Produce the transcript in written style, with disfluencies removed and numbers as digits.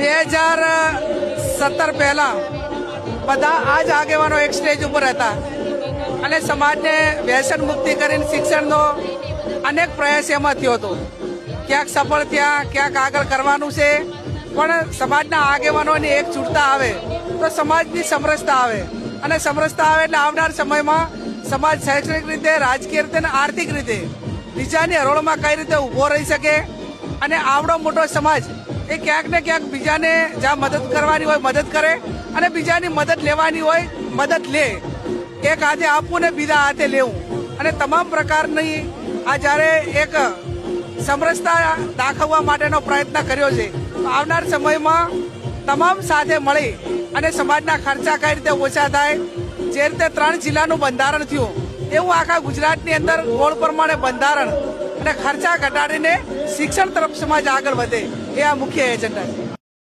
2017 પહેલા બધા આ જ આગેવાનો એક સ્ટેજ ઉપર હતા અને સમાજને વ્યસન મુક્તિ કરીને શિક્ષણનો અનેક પ્રયાસ એમાં થયો હતો. ક્યાંક સફળ થયા, ક્યાંક આગળ કરવાનું છે, પણ સમાજના આગેવાનોની એક છૂટતા આવે તો સમાજની સમરસતા આવે અને સમરસતા આવે એટલે આવનાર સમયમાં સમાજ શૈક્ષણિક રીતે, રાજકીય રીતે અને આર્થિક રીતે બીજાની હરોળમાં કઈ રીતે ઊભો રહી શકે અને આવડો મોટો સમાજ એ ક્યાંક ને ક્યાંક બીજાને જ્યાં મદદ કરવાની હોય મદદ કરે અને બીજાની મદદ લેવાની હોય મદદ લે. એક હાથે આપવું ને બીજા હાથે લેવું અને તમામ પ્રકારની આ જ્યારે એક સમરસતા દાખવવા માટેનો પ્રયત્ન કર્યો છે. આવનાર સમયમાં તમામ સાથે મળી અને સમાજના ખર્ચા કઈ રીતે ઓછા થાય, જે રીતે 3 જિલ્લાનું બંધારણ થયું એવું આખા ગુજરાતની અંદર ગોળ પ્રમાણે બંધારણ અને ખર્ચા ઘટાડીને શિક્ષણ તરફ સમાજ આગળ વધે એ આ મુખ્ય એજન્ડા છે.